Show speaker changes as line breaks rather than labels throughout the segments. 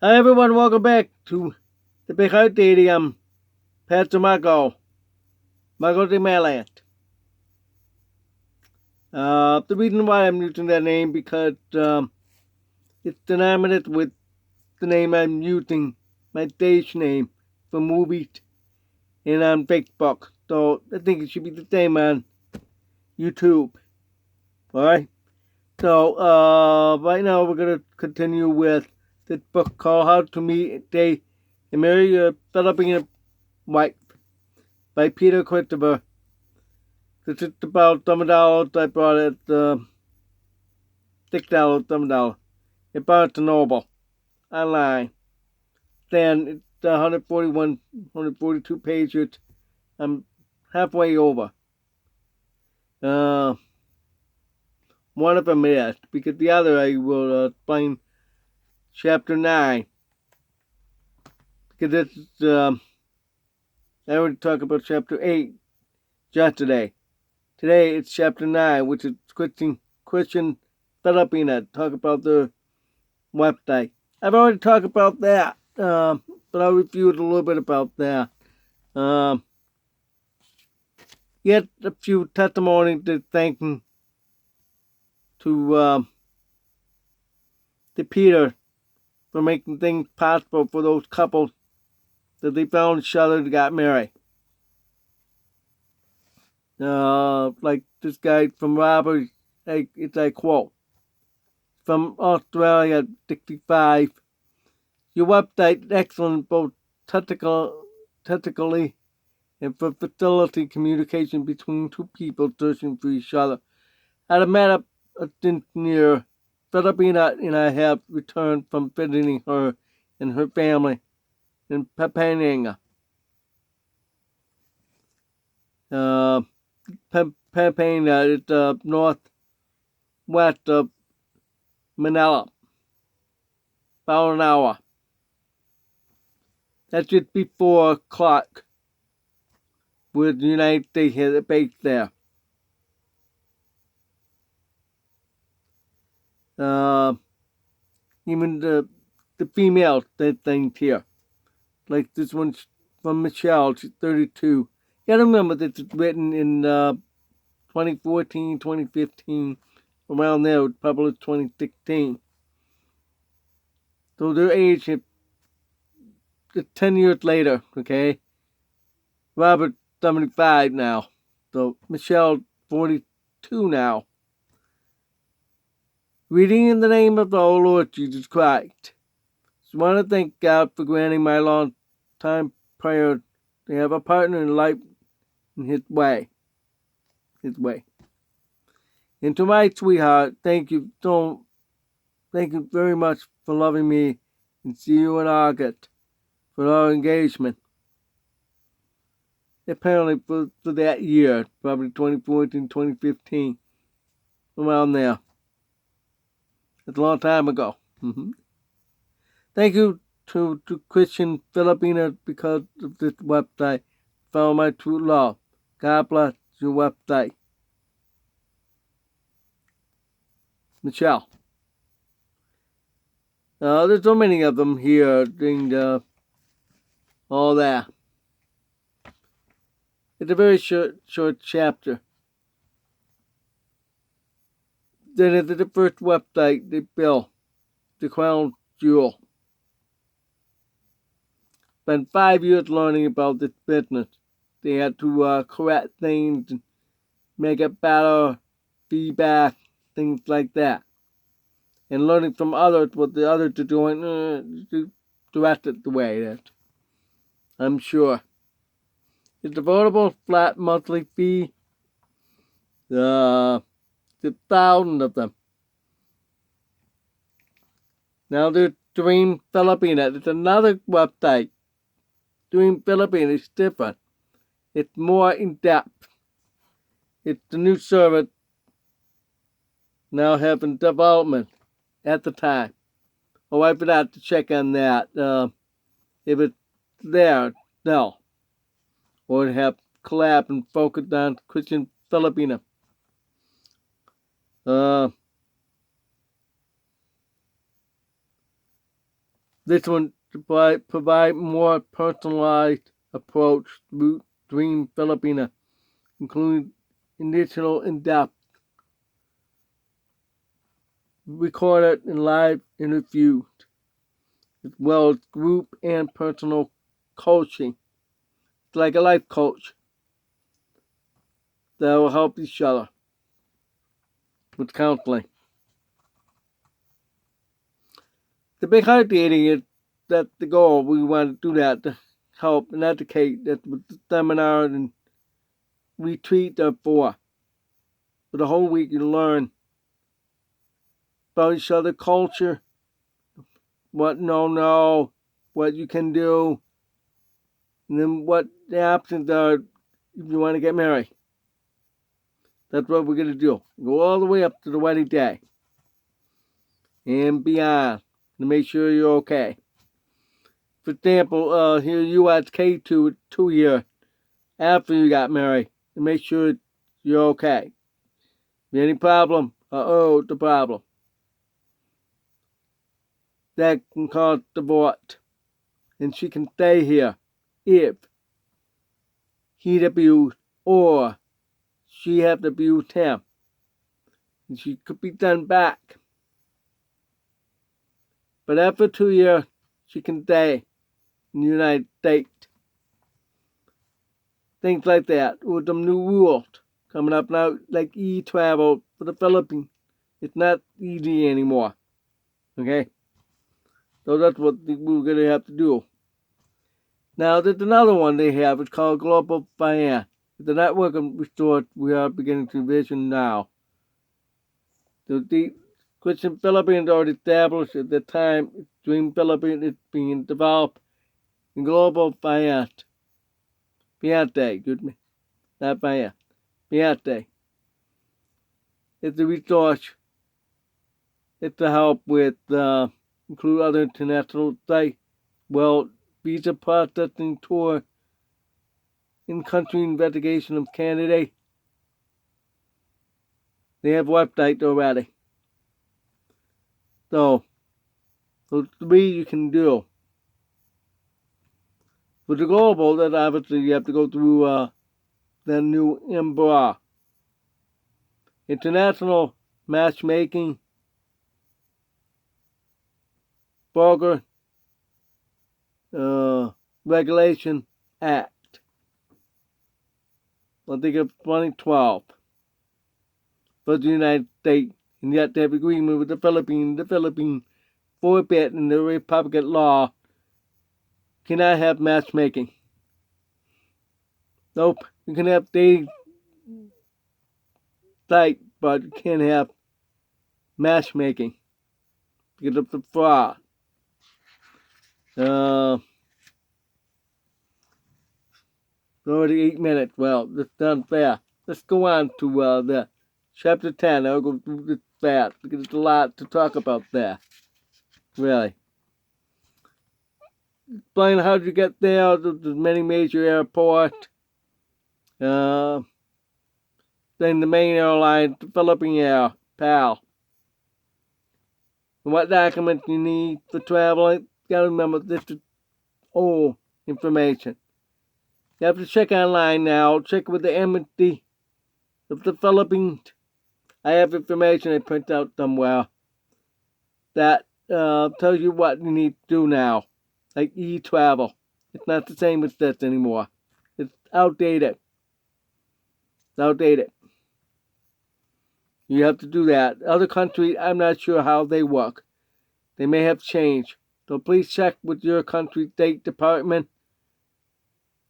Hi everyone, welcome back to the Big Out Daily. I'm Pastor Marco de Maryland. The reason why I'm using that name because it's synonymous with the name I'm using, my stage name for movies and on Facebook. So I think it should be the same on YouTube. Alright? So right now we're gonna continue with this book called How to Meet, Date, and Marry Your Filipina Wife by Peter Christopher. This is about $7. I bought it $6, $7 at Barnes & Noble online. Then it's 142 pages. I'm halfway over. One of them is, because the other I will explain chapter 9. Because this is, I already talked about chapter 8 yesterday. Today it's chapter 9, which is Christian Filipina. Talk about the website. I've already talked about that, but I'll review it a little bit about that. Yet a few testimonies to thanking to Peter for making things possible for those couples that they found each other and got married. Like this guy from Robert, it's a quote from Australia, 65. Your website is excellent both technically and for facility communication between two people searching for each other. At a matter of near, Filipina and I have returned from visiting her and her family in Papania. Papania is northwest of Manila, about an hour. That's just before Clark, where the United States has a base there. Even the females said things here. Like this one's from Michelle, she's 32. You gotta remember this is written in 2014, 2015, around there, it was published 2016. So their age is 10 years later, okay? Robert, 75 now. So Michelle, 42 now. Reading in the name of the Lord Jesus Christ. Just want to thank God for granting my long time prayer to have a partner in life in His way. And to my sweetheart, thank you very much for loving me, and see you in August for our engagement. Apparently for that year, probably 2014, 2015, around there. It's a long time ago. Thank you to Christian Filipina because of this website. Found my true love. God bless your website. Michelle. There's so many of them here doing all that. It's a very short chapter. Then it's the first website they built, the Crown Jewel. Spent 5 years learning about this business. They had to correct things and make it better, feedback, things like that. And learning from others what the others are doing, to direct it the way it is. I'm sure. It's affordable, flat monthly fee. There's 1,000 of them. Now there's Dream Filipina. It's another website. Dream Filipina is different. It's more in depth. It's the new service now having development at the time. Oh, I forgot to check on that. If it's there, no. Or have collab and focused on Christian Filipina. This one to provide more personalized approach to Dream Filipina, including additional in-depth recorded and live interviews, as well as group and personal coaching. It's like a life coach that will help each other with counseling. The big idea is that the goal. We want to do that to help and educate. That's what the seminar and retreat are for. For the whole week you learn about each other, culture, what no, what you can do, and then what the options are if you want to get married. That's what we're going to do. Go all the way up to the wedding day and beyond to make sure you're okay. For example, here you at K2 2 year after you got married to make sure you're okay. Any problem? The problem. That can cause divorce. And she can stay here if he'd abused or she had abused him. And she could be done back. But after 2 years, she can stay in the United States. Things like that. With some new rules coming up now, like e-travel for the Philippines. It's not easy anymore. Okay? So that's what we're going to have to do. Now, there's another one they have. It's called Global Finance. The network and restored we are beginning to envision now. The Christian Philippines already established at the time. Dream Philippines is being developed in Global Finance. Excuse me. Not Finance. Fiance. It's a resource. It's to help with, include other international sites. Well, visa processing tour, in-country investigation of candidate. They have websites already. So, those 3 you can do. With the global, that obviously you have to go through the new IMBRA. International Matchmaking Broker Regulation Act. I think of 2012 for the United States, and yet they have agreement with the Philippines. The Philippines forbid in the Republican law cannot have matchmaking. Nope, you can have dating site, but you can't have matchmaking because of the fraud. Already 8 minutes. Well, that's unfair. Let's go on to the chapter 10. I'll go through this fast because there's a lot to talk about there. Really. Explain how you get there. There's many major airports. Then the main airline, the Philippine Air, PAL. And what documents you need for traveling. You gotta remember, this is old information. You have to check online now. Check with the embassy of the Philippines. I have information I print out somewhere that tells you what you need to do now. Like e-travel. It's not the same as this anymore. It's outdated. It's outdated. You have to do that. Other countries, I'm not sure how they work. They may have changed. So please check with your country State Department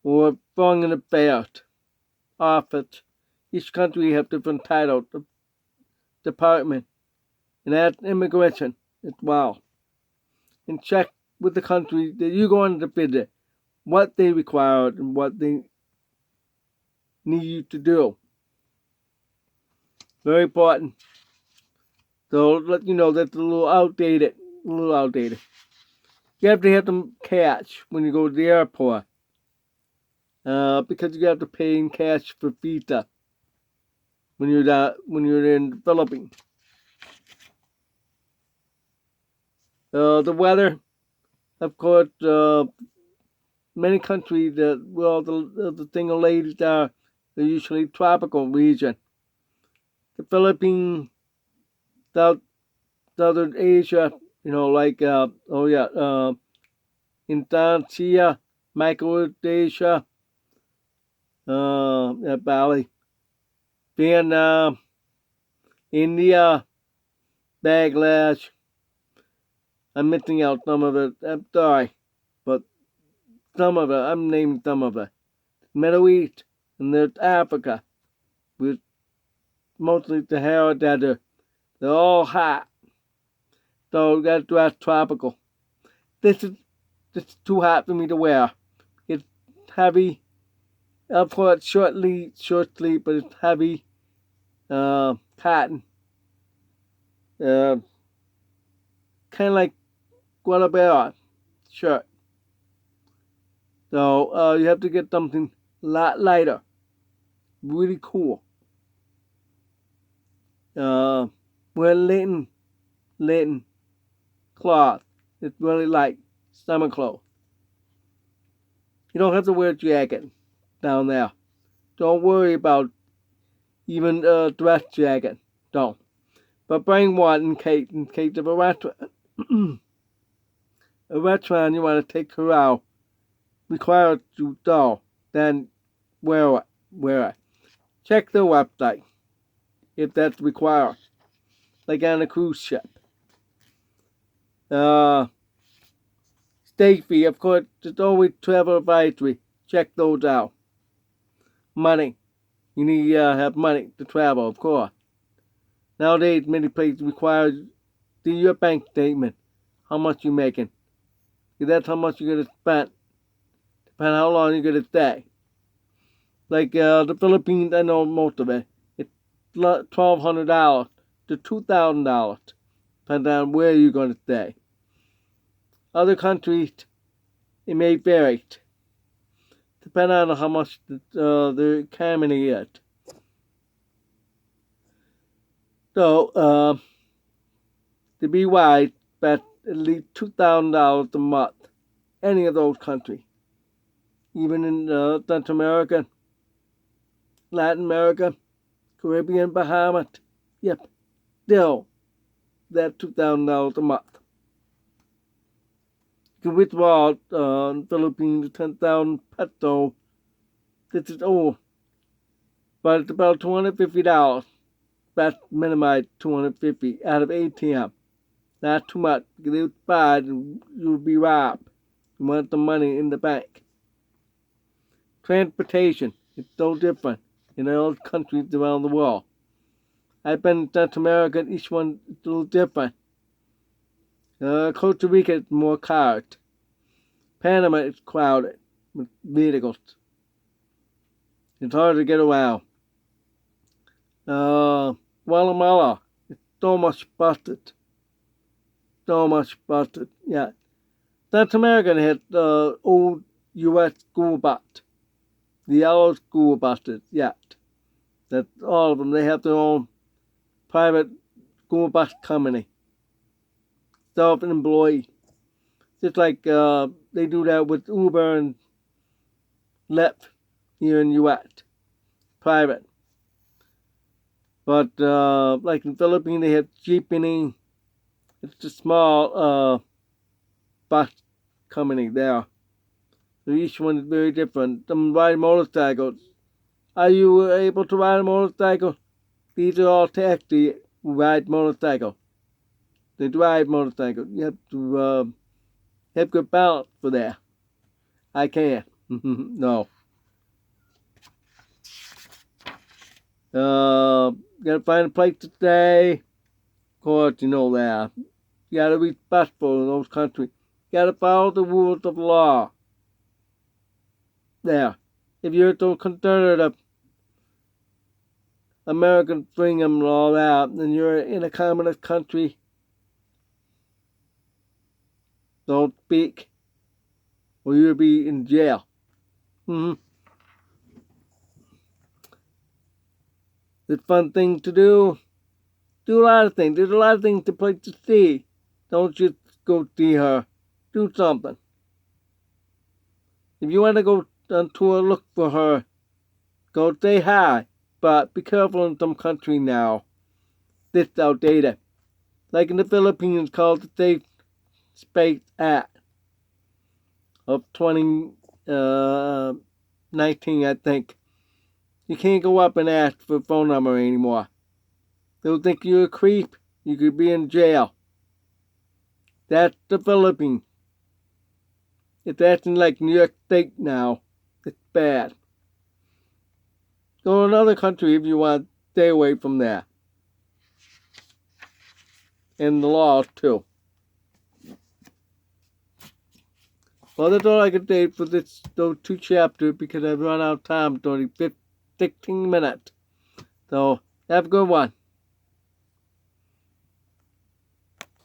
or Foreign Affairs Office. Each country have different titles. The department. And that's immigration as well. And check with the country that you're going to visit what they require and what they need you to do. Very important. So let you know that's a little outdated. You have to have some cash when you go to the airport. Because you have to pay in cash for visa when you're in the Philippines. The weather, Of course, many countries that well the single ladies are they're usually tropical region. The Philippines, South Southern Asia, like Indonesia, Micronesia, Bali, Vietnam, India, Bangladesh. I'm missing out some of it. I'm sorry, but some of it. I'm naming some of it. Middle East, and there's Africa, with mostly Sahara Desert. They're all hot, so that's tropical. This is too hot for me to wear. It's heavy. I'll put short sleeve, but it's heavy. Cotton. Uh, kind of like Guadalajara shirt. So you have to get something a lot lighter. Really cool. Wear linen cloth. It's really light. Summer clothes. You don't have to wear a jacket down there. Don't worry about even a dress jacket. Don't. But bring one in case of a restaurant. A restaurant you want to take her out requires you to then wear it. Check the website if that's required. Like on a cruise ship. Safety, of course, there's always travel advisory. Check those out. Money. You need to have money to travel, of course. Nowadays, many places require see your bank statement, how much you're making. That's how much you're going to spend, depending on how long you're going to stay. Like the Philippines, I know most of it. It's $1,200 to $2,000, depending on where you're going to stay. Other countries, it may vary, depending on how much the economy is. So, to be wise, spend at least $2,000 a month. Any of those countries. Even in Central America, Latin America, Caribbean, Bahamas. Yep, still, that's $2,000 a month. You can withdraw in Philippines 10,000 pesos. This is old. But it's about $250. That's minimized $250 out of ATM. Not too much, because if it's bad, you'll be robbed. You want the money in the bank. Transportation is so different in all countries around the world. I've been in South America, and each one is a little different. Costa Rica is more crowded. Panama is crowded with vehicles. It's hard to get around. Guatemala is so much busted. Yeah. South America has old U.S. school bus. The yellow school buses, yeah. That's all of them. They have their own private school bus company. Self-employed. Just like they do that with Uber and Lyft here in U.S. Private. But like in the Philippines, they have Jeepney. It's a small bus company there. So each one is very different. Some ride motorcycles. Are you able to ride a motorcycle? These are all taxi who ride motorcycle. They drive motorcycles. You have to have good balance for that. I can't. No. Gotta find a place to stay. Of course, you know that. You gotta be respectful in those countries. You gotta follow the rules of law. There. If you're so concerned of American freedom and all that, and you're in a communist country, don't speak, or you'll be in jail. It's a fun thing to do. Do a lot of things. There's a lot of things to place to see. Don't just go see her do something. If you want to go on tour, look for her. Go say hi. But be careful in some country now. This outdated. Like in the Philippines, called the Safe Space Act of 2019, I think. You can't go up and ask for a phone number anymore. They'll think you're a creep. You could be in jail. That's the Philippines. It's acting like New York State now. It's bad. Go to another country if you want to stay away from there. And the laws, too. Well, that's all I can say for those 2 chapters because I've run out of time. It's only 16 minutes. So, have a good one.